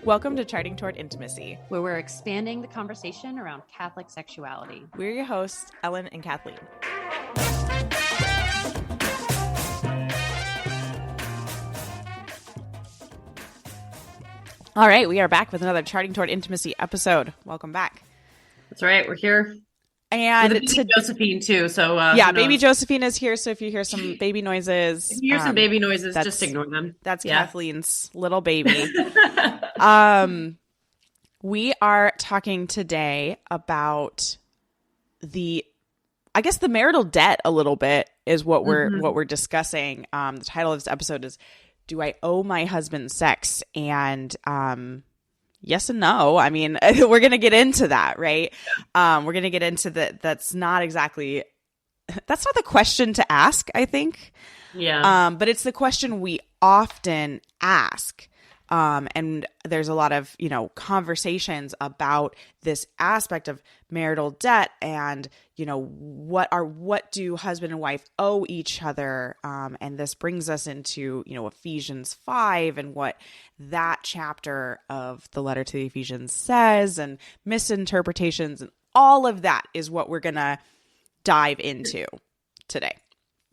Welcome to Charting Toward Intimacy, where we're expanding the conversation around Catholic sexuality. We're your hosts, Ellen and Kathleen. All right, we are back with another Charting Toward Intimacy episode. Welcome back. That's right, we're here. And with baby Josephine too. So baby Josephine is here. So if you hear some baby noises, just ignore them. That's Kathleen's little baby. We are talking today about the marital debt a little bit is what we're discussing. The title of this episode is "Do I Owe My Husband Sex?" And yes and no. I mean, we're going to get into that, right? We're going to get into that. That's not the question to ask, I think. Yeah. But it's the question we often ask. And there's a lot of, conversations about this aspect of marital debt and, what do husband and wife owe each other? And this brings us into, Ephesians 5 and what that chapter of the letter to the Ephesians says and misinterpretations and all of that is what we're going to dive into today.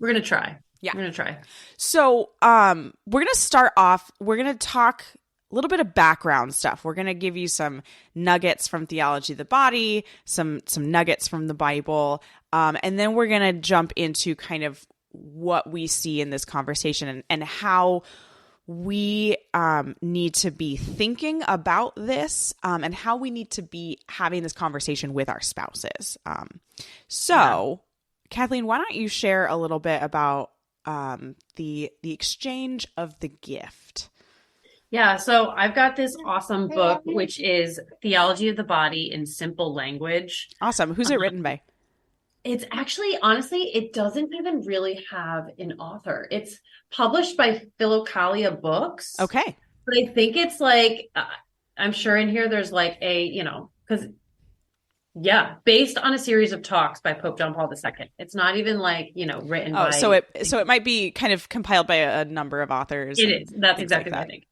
We're going to try. Yeah. We're going to try. So we're going to start off, we're going to talk a little bit of background stuff. We're going to give you some nuggets from theology of the body, some nuggets from the Bible, and then we're going to jump into kind of what we see in this conversation and how we need to be thinking about this and how we need to be having this conversation with our spouses. Kathleen, why don't you share a little bit about the exchange of the gift? Yeah, so I've got this awesome book, which is Theology of the Body in Simple Language. Awesome. Who's it written by? It's actually, honestly, it doesn't even really have an author. It's published by Philokalia Books. Okay. But I think it's like, I'm sure in here there's like based on a series of talks by Pope John Paul II. It's not even like, written by... So it might be kind of compiled by a number of authors. It is. That's exactly what I think.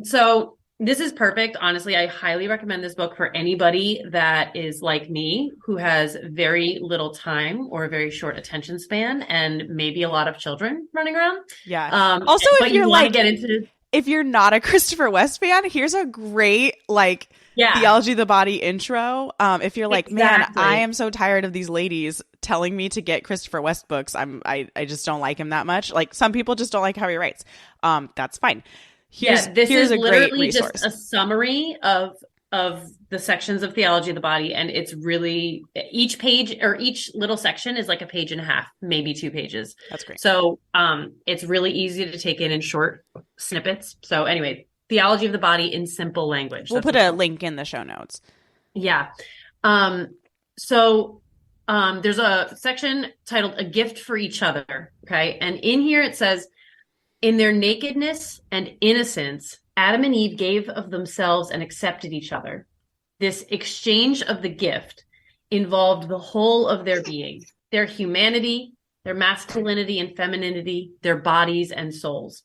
So this is perfect. Honestly, I highly recommend this book for anybody that is like me, who has very little time or a very short attention span and maybe a lot of children running around. Yeah. Also, if you're not a Christopher West fan, here's a great Theology of the Body intro. If you're like, man, I am so tired of these ladies telling me to get Christopher West books. I just don't like him that much. Like some people just don't like how he writes. That's fine. Here's a great resource. Just a summary of the sections of Theology of the Body, and it's really each page or each little section is like a page and a half, maybe 2 pages. That's great. So it's really easy to take in short snippets. So anyway, Theology of the Body in simple language. We'll put a link in the show notes. Yeah. So there's a section titled "A Gift for Each Other." Okay, and in here it says, "In their nakedness and innocence, Adam and Eve gave of themselves and accepted each other. This exchange of the gift involved the whole of their being, their humanity, their masculinity and femininity, their bodies and souls.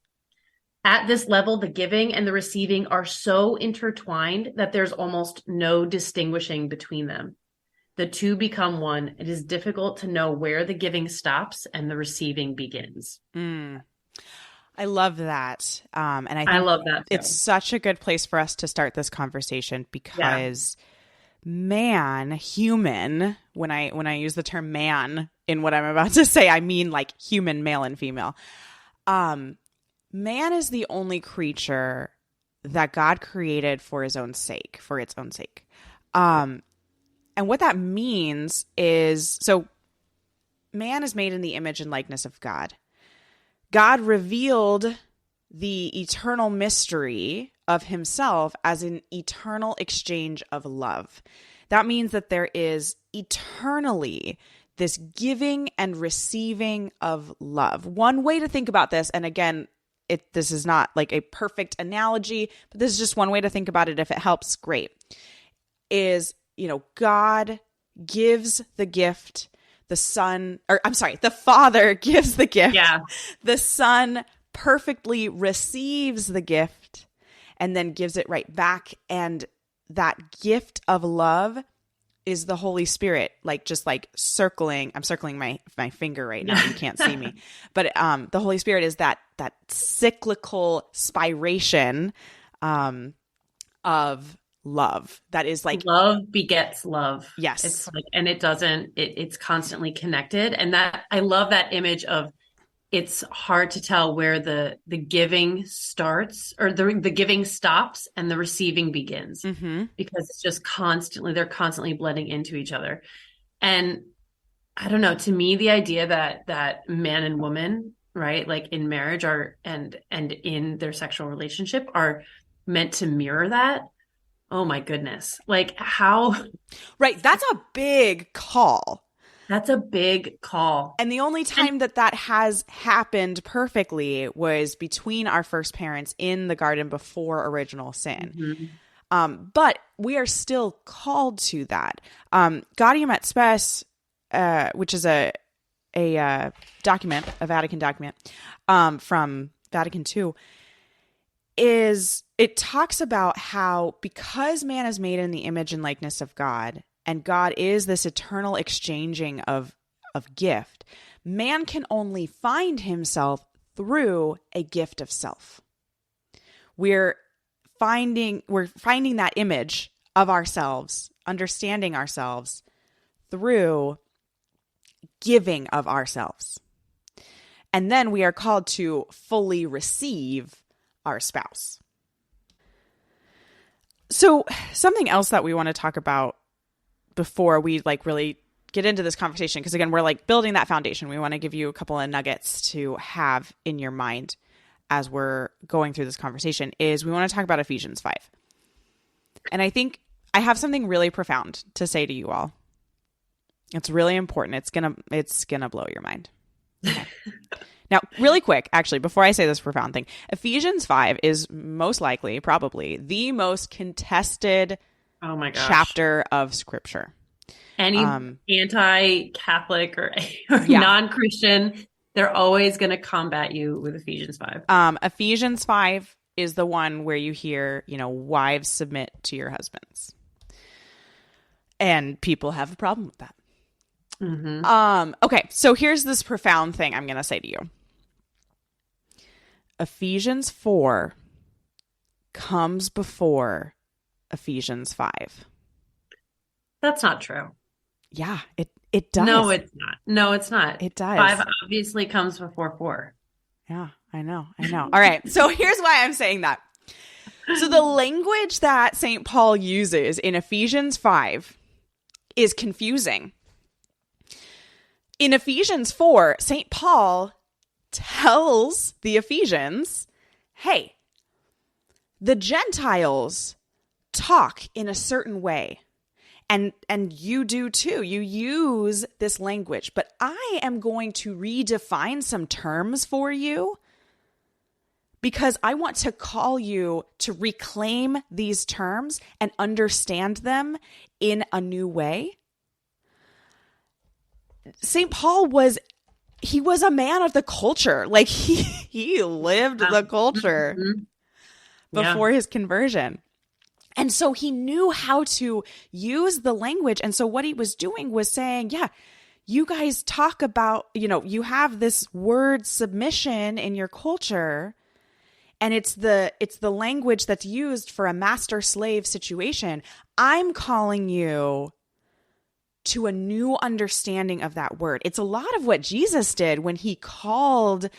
At this level, the giving and the receiving are so intertwined that there's almost no distinguishing between them. The two become one. It is difficult to know where the giving stops and the receiving begins." I love that. And I love that too. It's such a good place for us to start this conversation because human, when I use the term man in what I'm about to say, I mean like human, male and female. Man is the only creature that God created for its own sake. And what that means is, so man is made in the image and likeness of God. God revealed the eternal mystery of himself as an eternal exchange of love. That means that there is eternally this giving and receiving of love. One way to think about this, and again, this is not like a perfect analogy, but this is just one way to think about it. If it helps, great. Is, God gives the gift. The Father gives the gift. Yeah. The Son perfectly receives the gift. and then gives it right back. And that gift of love is the Holy Spirit, like just like circling. I'm circling my finger right now. You can't see me, but the Holy Spirit is that cyclical spiration of love that is like love begets love. Yes. It's like, and it's constantly connected. And that I love that image of, it's hard to tell where the giving starts or the giving stops and the receiving begins, because it's just they're constantly blending into each other. And I don't know, to me, the idea that man and woman, right, like in marriage and in their sexual relationship are meant to mirror that. Oh my goodness. Like how? Right. That's a big call. That's a big call. And the only time that has happened perfectly was between our first parents in the garden before original sin. But we are still called to that. Gaudium et Spes, which is a document, a Vatican document from Vatican II, it talks about how because man is made in the image and likeness of God, and God is this eternal exchanging of gift, man can only find himself through a gift of self. We're finding that image of ourselves, understanding ourselves through giving of ourselves. And then we are called to fully receive our spouse. So something else that we want to talk about before we like really get into this conversation, because again, we're like building that foundation. We want to give you a couple of nuggets to have in your mind as we're going through this conversation, is we want to talk about Ephesians 5. And I think I have something really profound to say to you all. It's really important. It's gonna blow your mind. Okay. Now, really quick, actually, before I say this profound thing, Ephesians 5 is most likely, probably, the most contested chapter of Scripture. Any anti-Catholic or non-Christian, they're always going to combat you with Ephesians 5. Ephesians 5 is the one where you hear, wives submit to your husbands. And people have a problem with that. Okay, so here's this profound thing I'm going to say to you. Ephesians 4 comes before Ephesians 5. That's not true. Yeah, it does. No, it's not. No, it's not. It does. 5 obviously comes before 4. Yeah, I know. All right, so here's why I'm saying that. So the language that St. Paul uses in Ephesians 5 is confusing. In Ephesians 4, St. Paul tells the Ephesians, hey, the Gentiles talk in a certain way, and you do too. You use this language, but I am going to redefine some terms for you because I want to call you to reclaim these terms and understand them in a new way. St. Paul was a man of the culture. Like he lived the culture before his conversion. And so he knew how to use the language. And so what he was doing was saying, yeah, you guys talk about, you have this word submission in your culture, and it's the language that's used for a master-slave situation. I'm calling you to a new understanding of that word. It's a lot of what Jesus did when he called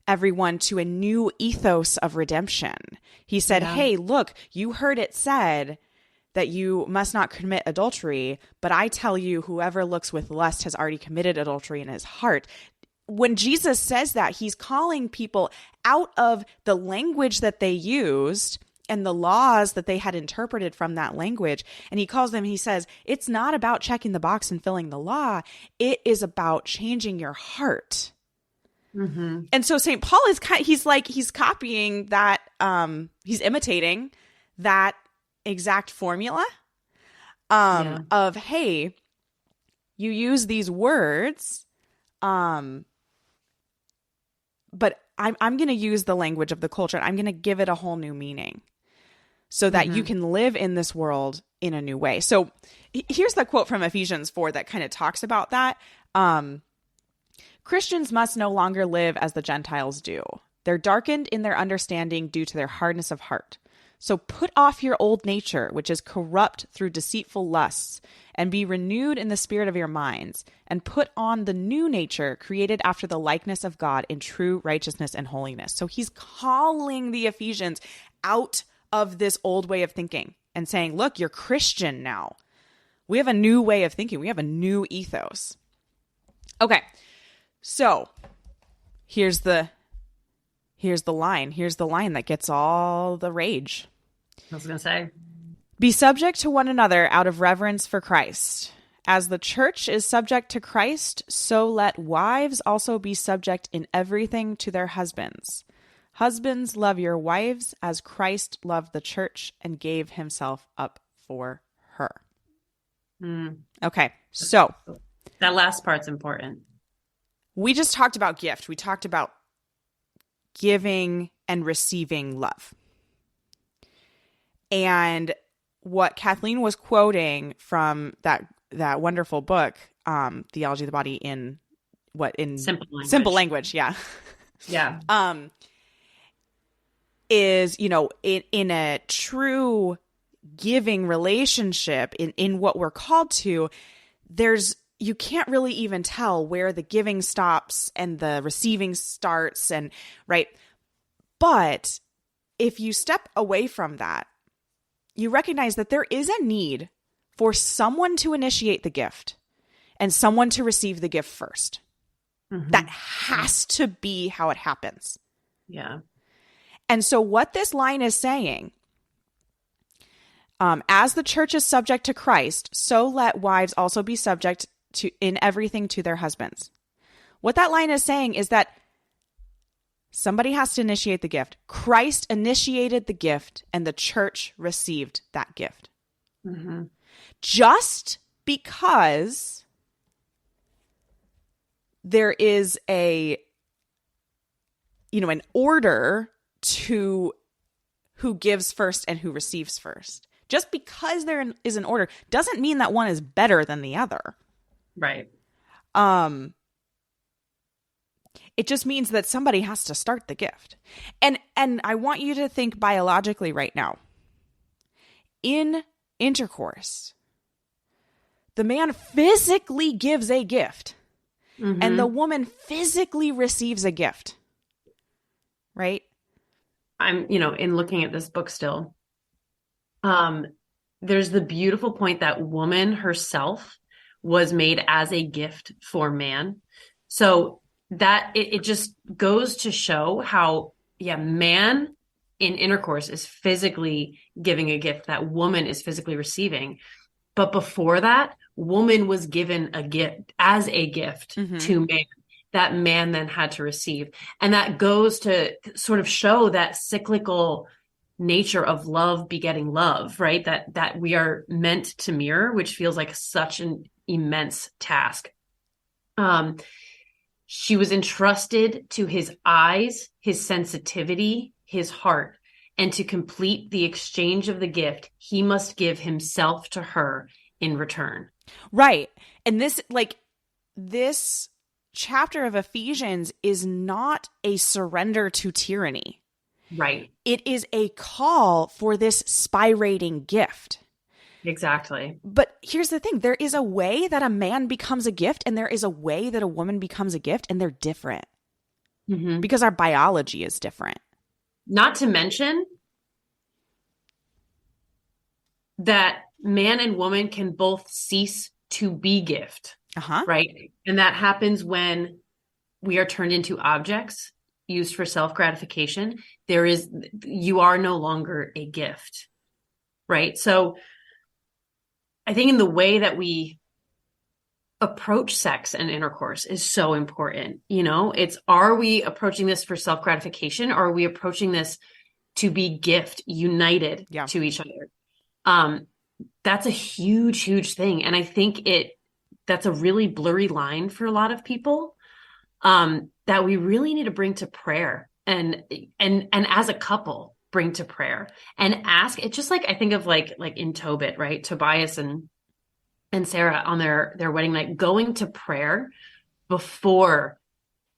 everyone to a new ethos of redemption. He said, hey, look, you heard it said that you must not commit adultery, but I tell you, whoever looks with lust has already committed adultery in his heart. When Jesus says that, he's calling people out of the language that they used and the laws that they had interpreted from that language. And he says, it's not about checking the box and filling the law. It is about changing your heart. And so St. Paul he's copying that, he's imitating that exact formula of, hey, you use these words, but I'm going to use the language of the culture. I'm going to give it a whole new meaning. so that you can live in this world in a new way. So here's the quote from Ephesians 4 that kind of talks about that. Christians must no longer live as the Gentiles do. They're darkened in their understanding due to their hardness of heart. So put off your old nature, which is corrupt through deceitful lusts, and be renewed in the spirit of your minds, and put on the new nature created after the likeness of God in true righteousness and holiness. So he's calling the Ephesians out of this old way of thinking and saying, look, you're Christian now. We have a new way of thinking. We have a new ethos. Okay, so here's the line. Here's the line that gets all the rage. I was going to say, be subject to one another out of reverence for Christ. As the church is subject to Christ, so let wives also be subject in everything to their husbands. Husbands, love your wives as Christ loved the church and gave himself up for her. Okay, so that last part's important. We just talked about gift. We talked about giving and receiving love. And what Kathleen was quoting from that wonderful book, Theology of the Body in Simple Language, yeah. Yeah. Is, in a true giving relationship, in what we're called to, you can't really even tell where the giving stops and the receiving starts, and right. But if you step away from that, you recognize that there is a need for someone to initiate the gift and someone to receive the gift first. That has to be how it happens. Yeah. And so what this line is saying, as the church is subject to Christ, so let wives also be subject to in everything to their husbands. What that line is saying is that somebody has to initiate the gift. Christ initiated the gift and the church received that gift. Just because there is an order to who gives first and who receives first. Just because there is an order doesn't mean that one is better than the other. Right. It just means that somebody has to start the gift. And I want you to think biologically right now. In intercourse, the man physically gives a gift and the woman physically receives a gift. Right? I'm, in looking at this book still, there's the beautiful point that woman herself was made as a gift for man. So that it just goes to show how, man in intercourse is physically giving a gift that woman is physically receiving. But before that, woman was given a gift as a gift to man that man then had to receive. And that goes to sort of show that cyclical nature of love begetting love, right? That we are meant to mirror, which feels like such an immense task. She was entrusted to his eyes, his sensitivity, his heart, and to complete the exchange of the gift, he must give himself to her in return. Right. And this chapter of Ephesians is not a surrender to tyranny. Right. It is a call for this spirating gift. Exactly. But here's the thing. There is a way that a man becomes a gift and there is a way that a woman becomes a gift, and they're different because our biology is different. Not to mention that man and woman can both cease to be gift, right? And that happens when we are turned into objects used for self-gratification. You are no longer a gift, right? So I think in the way that we approach sex and intercourse is so important. Are we approaching this for self-gratification, or are we approaching this to be gift united to each other? That's a huge, huge thing. And I think that's a really blurry line for a lot of people, that we really need to bring to prayer and as a couple, bring to prayer and ask. It's just like, I think of like in Tobit, right? Tobias and Sarah on their wedding night, going to prayer before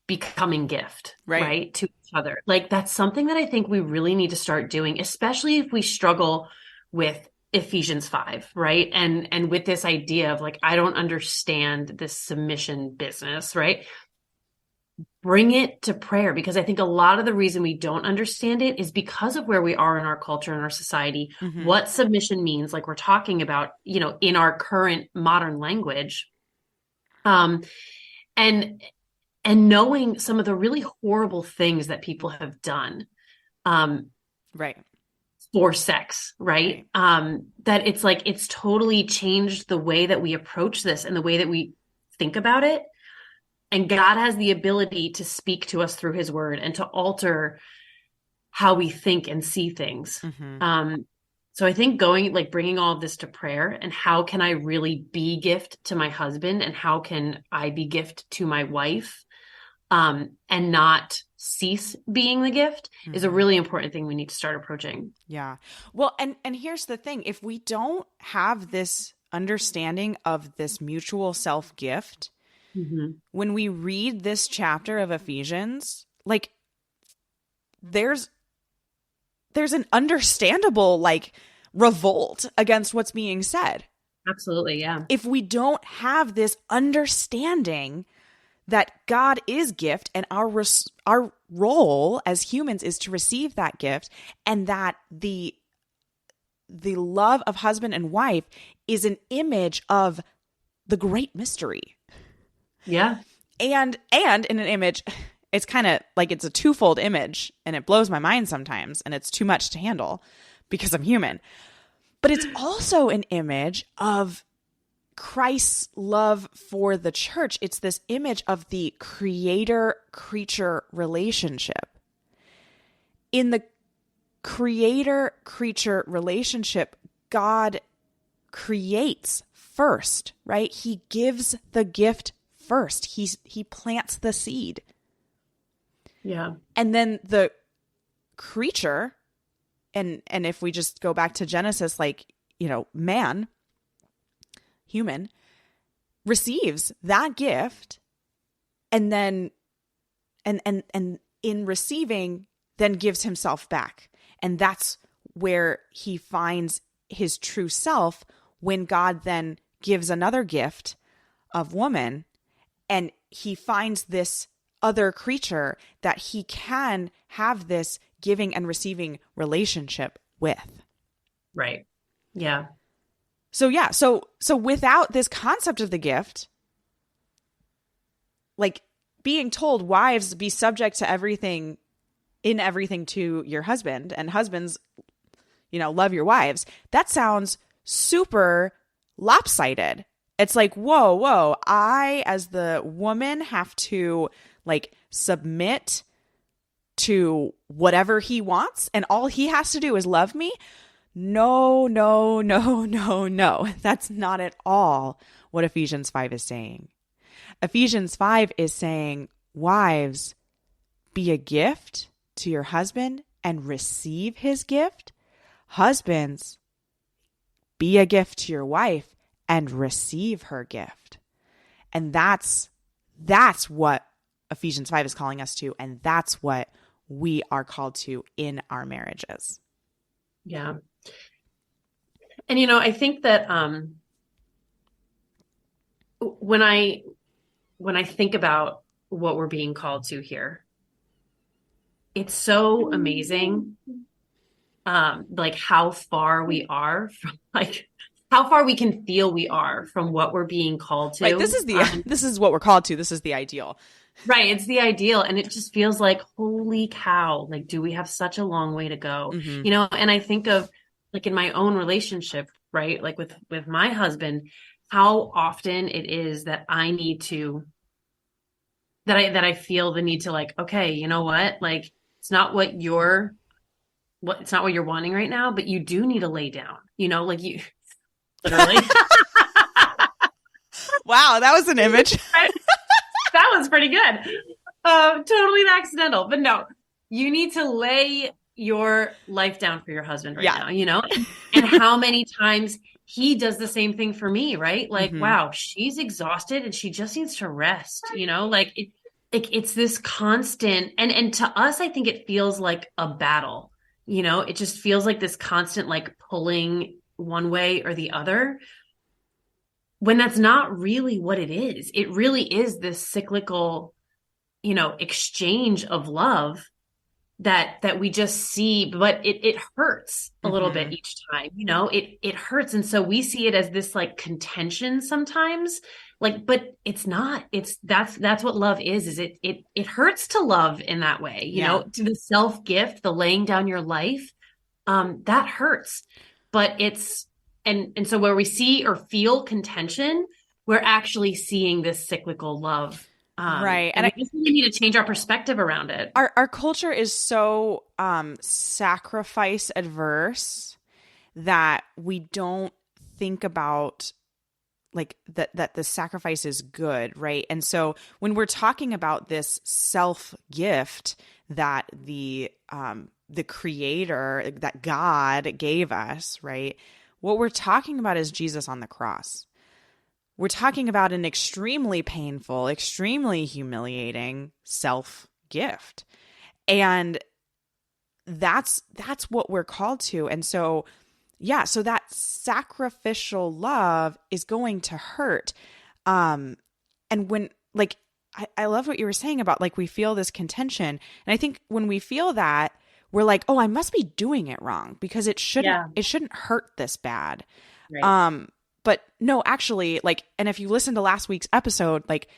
becoming gift, right? To each other. Like that's something that I think we really need to start doing, especially if we struggle with Ephesians 5, right? And with this idea of like, I don't understand this submission business, right? Bring it to prayer, because I think a lot of the reason we don't understand it is because of where we are in our culture and our society, what submission means, like we're talking about, in our current modern language. And knowing some of the really horrible things that people have done. Right. For sex, right? That it's like, it's totally changed the way that we approach this and the way that we think about it. And God has the ability to speak to us through his word and to alter how we think and see things. So I think bringing all of this to prayer, and how can I really be gift to my husband, and how can I be gift to my wife, and not cease being the gift, is a really important thing we need to start approaching. Yeah. Well, and here's the thing. If we don't have this understanding of this mutual self-gift, when we read this chapter of Ephesians, like there's an understandable like revolt against what's being said. Absolutely. Yeah. If we don't have this understanding that God is gift, and our role as humans is to receive that gift, and that the love of husband and wife is an image of the great mystery. Yeah. And in an image, it's kind of like it's a twofold image, and it blows my mind sometimes, and it's too much to handle because I'm human. But it's also an image of Christ's love for the church. It's this image of the creator-creature relationship. In the creator-creature relationship, God creates first, right? He gives the gift first. He plants the seed. Yeah. And then the creature, and if we just go back to Genesis, like, man, human, receives that gift, and then and in receiving then gives himself back. And that's where he finds his true self, when God then gives another gift of woman, and he finds this other creature that he can have this giving and receiving relationship with. Right. Yeah. So yeah, so without this concept of the gift, like being told, wives, be subject to everything to your husband, and husbands, love your wives, that sounds super lopsided. It's like, whoa, I as the woman have to like submit to whatever he wants, and all he has to do is love me. No. That's not at all what Ephesians 5 is saying. Ephesians 5 is saying, wives, be a gift to your husband and receive his gift. Husbands, be a gift to your wife and receive her gift. And that's what Ephesians 5 is calling us to, and that's what we are called to in our marriages. Yeah. And, I think that when I think about what we're being called to here, it's so amazing, like how far we are from, like how far we can feel we are from what we're being called to. Right. This is what we're called to. This is the ideal. Right. It's the ideal. And it just feels like, holy cow, like, do we have such a long way to go? And I think of like in my own relationship, right? Like with my husband, how often it is that I need to, that I feel the need to like, okay, you know what? Like, it's not what you're wanting right now, but you do need to lay down, like you literally. Wow. That was an image. That was pretty good. Totally accidental, but no, you need to lay your life down for your husband right Yeah. now, you know? And how many times he does the same thing for me, right? Like, wow, she's exhausted and she just needs to rest, you know? Like it's this constant, and to us, I think it feels like a battle, you know? It just feels like this constant like pulling one way or the other, when that's not really what it is. It really is this cyclical, you know, exchange of love that we just see, but it hurts a little bit each time, you know, it hurts. And so we see it as this like contention sometimes, like, but it's not, that's what love is it hurts to love in that way, you know, to the self gift, the laying down your life, that hurts, but it's, and so where we see or feel contention, we're actually seeing this cyclical love. Right. And we just really need to change our perspective around it. Our culture is so sacrifice adverse that we don't think about like that the sacrifice is good, right? And so when we're talking about this self gift that the creator, that God gave us, right? What we're talking about is Jesus on the cross. We're talking about an extremely painful, extremely humiliating self-gift. And that's what we're called to. And so, yeah, so that sacrificial love is going to hurt. And when, like, I love what you were saying about, like, we feel this contention. And I think when we feel that, we're like, oh, I must be doing it wrong because it shouldn't hurt this bad. Right. But no, actually, like, and if you listen to last week's episode, like,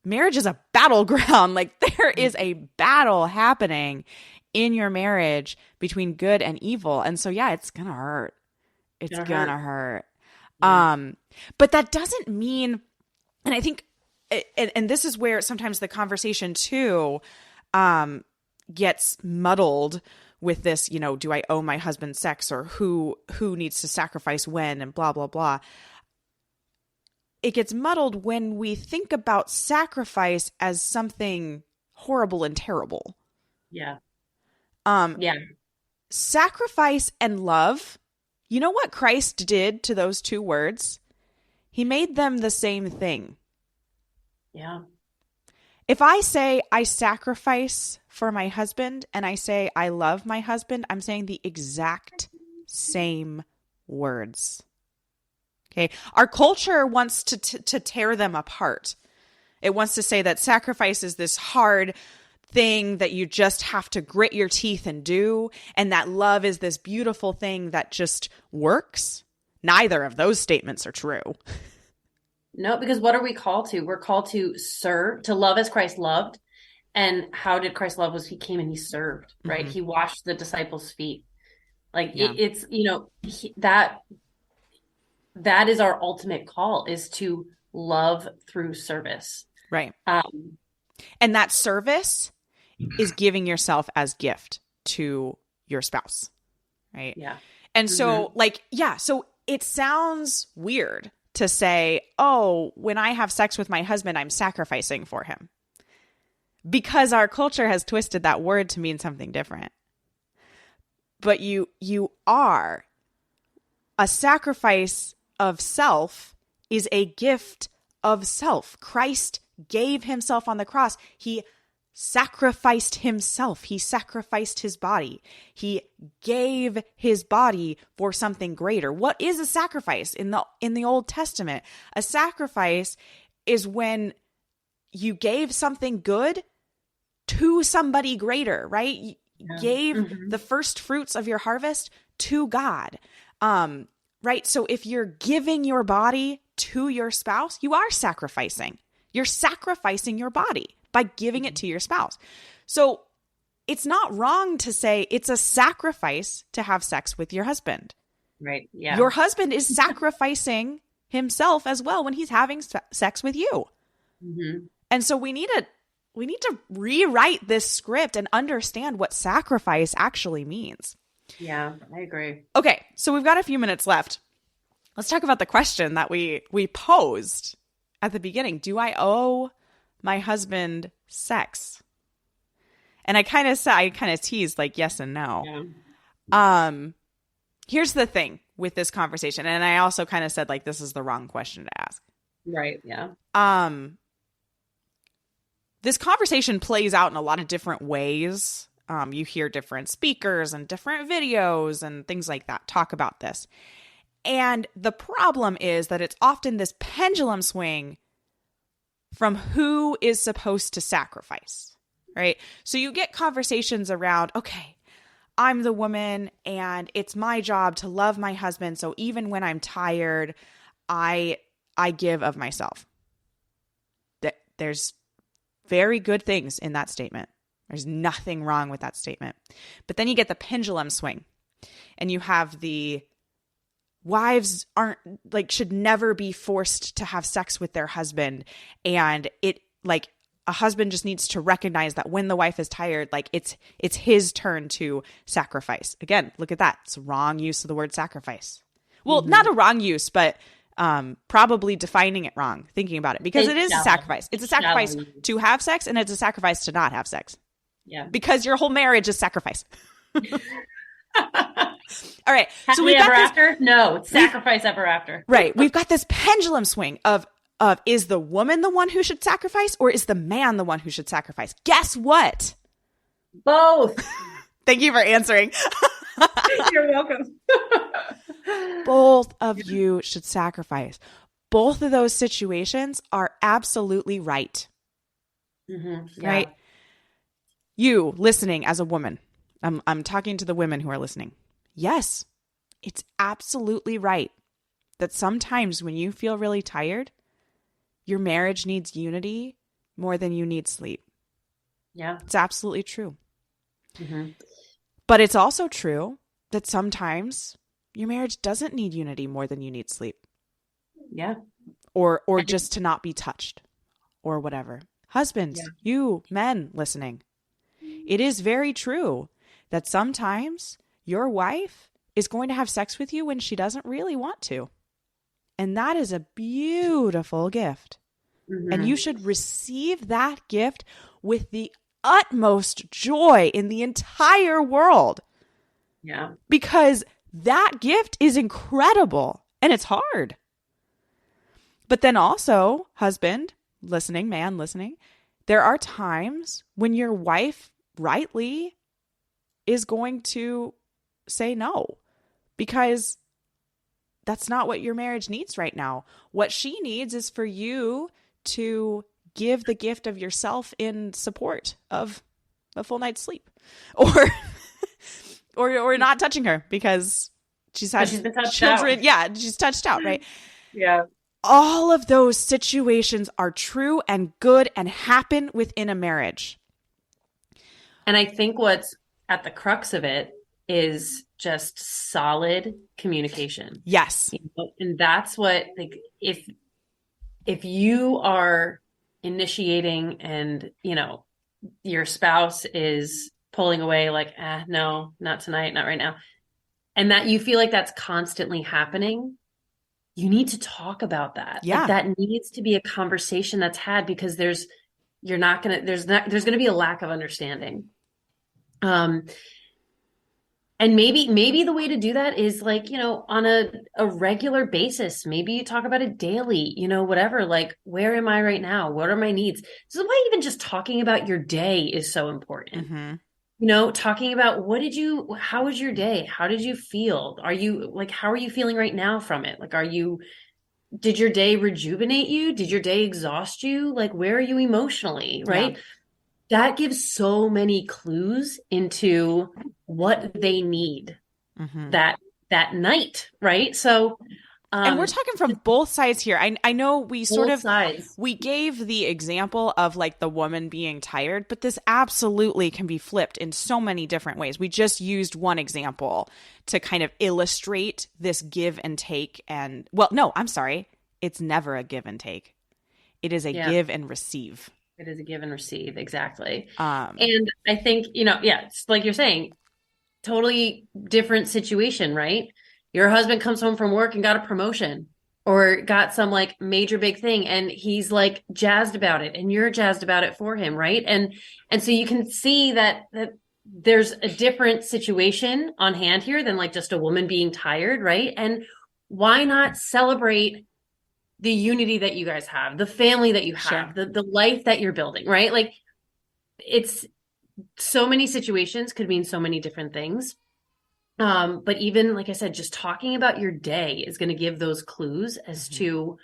marriage is a battleground. Like, there is a battle happening in your marriage between good and evil. And so, yeah, it's going to hurt. It's going to hurt. Yeah. But that doesn't mean, and I think, and this is where sometimes the conversation too gets muddled with this, you know, do I owe my husband sex, or who needs to sacrifice when, and blah, blah, blah. It gets muddled when we think about sacrifice as something horrible and terrible. Yeah. Sacrifice and love, you know what Christ did to those two words? He made them the same thing. Yeah. If I say I sacrifice for my husband and I say I love my husband, I'm saying the exact same words. Okay. Our culture wants to tear them apart. It wants to say that sacrifice is this hard thing that you just have to grit your teeth and do, and that love is this beautiful thing that just works. Neither of those statements are true. No, because what are we called to? We're called to serve, to love as Christ loved. And how did Christ love? Was he came and he served, right? He washed the disciples' feet. Like it's, you know, that is our ultimate call, is to love through service. Right. And that service is giving yourself as gift to your spouse. Right. Yeah. And so so it sounds weird to say, oh, when I have sex with my husband, I'm sacrificing for him. Because our culture has twisted that word to mean something different. But you are. A sacrifice of self is a gift of self. Christ gave himself on the cross. He sacrificed himself. He sacrificed his body. He gave his body for something greater. What is a sacrifice in the Old Testament? A sacrifice is when you gave something good to somebody greater, right? You gave the first fruits of your harvest to God. Right? So if you're giving your body to your spouse, you are sacrificing. You're sacrificing your body by giving it to your spouse. So it's not wrong to say it's a sacrifice to have sex with your husband. Right. Yeah. Your husband is sacrificing himself as well when he's having sex with you. And so we need to rewrite this script and understand what sacrifice actually means. Yeah, I agree. Okay, so we've got a few minutes left. Let's talk about the question that we posed at the beginning. Do I owe my husband sex? And I kind of teased like yes and no. Yeah. Here's the thing with this conversation. And I also kind of said like, this is the wrong question to ask. Right. Yeah. This conversation plays out in a lot of different ways. You hear different speakers and different videos and things like that talk about this. And the problem is that it's often this pendulum swing from who is supposed to sacrifice, right? So you get conversations around, okay, I'm the woman and it's my job to love my husband. So even when I'm tired, I give of myself. There's very good things in that statement. There's nothing wrong with that statement. But then you get the pendulum swing and you have the wives should never be forced to have sex with their husband. And it like a husband just needs to recognize that when the wife is tired, like it's his turn to sacrifice. Again, look at that. It's wrong use of the word sacrifice. Well, not a wrong use, but probably defining it wrong, thinking about it, because it is a sacrifice. It's a sacrifice to have sex and it's a sacrifice to not have sex. Yeah. Because your whole marriage is sacrifice. All right. Happily ever after? No, it's sacrifice ever after. Right. We've got this pendulum swing of is the woman the one who should sacrifice or is the man the one who should sacrifice? Guess what? Both. Thank you for answering. You're welcome. Both of you should sacrifice. Both of those situations are absolutely right. Mm-hmm. Yeah. Right? You listening as a woman, I'm talking to the women who are listening. Yes, it's absolutely right that sometimes when you feel really tired, your marriage needs unity more than you need sleep. Yeah. It's absolutely true. Mm-hmm. But it's also true that sometimes your marriage doesn't need unity more than you need sleep. Yeah. Or just to not be touched or whatever. Husbands, you men listening, it is very true that sometimes your wife is going to have sex with you when she doesn't really want to. And that is a beautiful gift. Mm-hmm. And you should receive that gift with the utmost joy in the entire world. Yeah. Because that gift is incredible and it's hard. But then also, husband listening, man listening, there are times when your wife rightly is going to say no because that's not what your marriage needs right now. What she needs is for you to give the gift of yourself in support of a full night's sleep or not touching her because she's had children. Out. Yeah, she's touched out, right? Yeah. All of those situations are true and good and happen within a marriage. And I think what's at the crux of it is just solid communication. Yes. And that's what, like, if you are initiating and, your spouse is pulling away like, no, not tonight, not right now. And that you feel like that's constantly happening, you need to talk about that. Yeah. Like, that needs to be a conversation that's had because there's going to be a lack of understanding. And maybe the way to do that is like, on a regular basis, maybe you talk about it daily, whatever, like, where am I right now? What are my needs? This is why even just talking about your day is so important. Mm-hmm. Talking about how was your day? How did you feel? How are you feeling right now from it? Like, did your day rejuvenate you? Did your day exhaust you? Like, where are you emotionally? Right. Yeah. That gives so many clues into what they need that night, right? So, and we're talking from both sides here. I know we we gave the example of like the woman being tired, but this absolutely can be flipped in so many different ways. We just used one example to kind of illustrate this give and take. And well, no, I'm sorry. It's never a give and take. It is a give and receive. It is a give and receive. Exactly. And I think, it's like you're saying, totally different situation, right? Your husband comes home from work and got a promotion. or got some like major big thing, and he's like jazzed about it and you're jazzed about it for him, right? And so you can see that there's a different situation on hand here than like just a woman being tired, right? And why not celebrate the unity that you guys have, the family that you have, the life that you're building, right? Like, it's so many situations could mean so many different things. But even like I said, just talking about your day is going to give those clues as to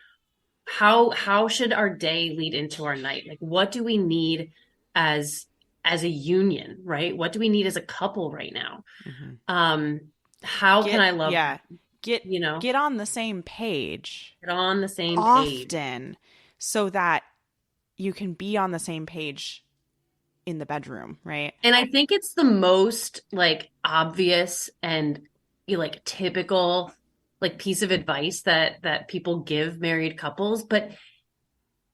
how should our day lead into our night? Like, what do we need as a union, right? What do we need as a couple right now? How can I love? Yeah. Get on the same page. Get on the same page often, so that you can be on the same page in the bedroom, right? And I think it's the most like obvious and like typical like piece of advice that people give married couples,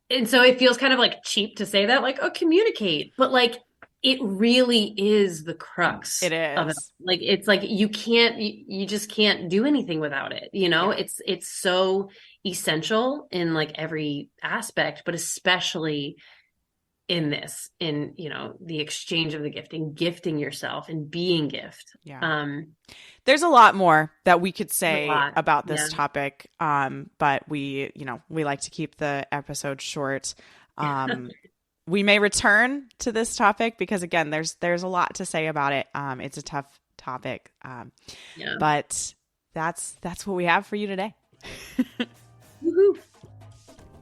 and so it feels kind of like cheap to say that, like, oh, communicate, but like it really is the crux. It is. Of it. Like, it's like you just can't do anything without it. It's so essential in like every aspect, but especially in the exchange of the gifting yourself and being gift. There's a lot more that we could say about this topic, but we like to keep the episode short. We may return to this topic because, again, there's a lot to say about it. It's a tough topic, but that's what we have for you today. Woohoo.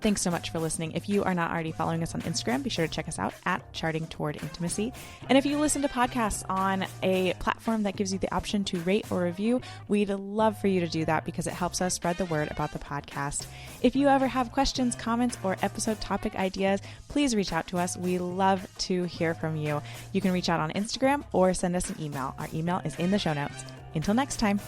Thanks so much for listening. If you are not already following us on Instagram, be sure to check us out at Charting Toward Intimacy. And if you listen to podcasts on a platform that gives you the option to rate or review, we'd love for you to do that because it helps us spread the word about the podcast. If you ever have questions, comments, or episode topic ideas, please reach out to us. We love to hear from you. You can reach out on Instagram or send us an email. Our email is in the show notes. Until next time.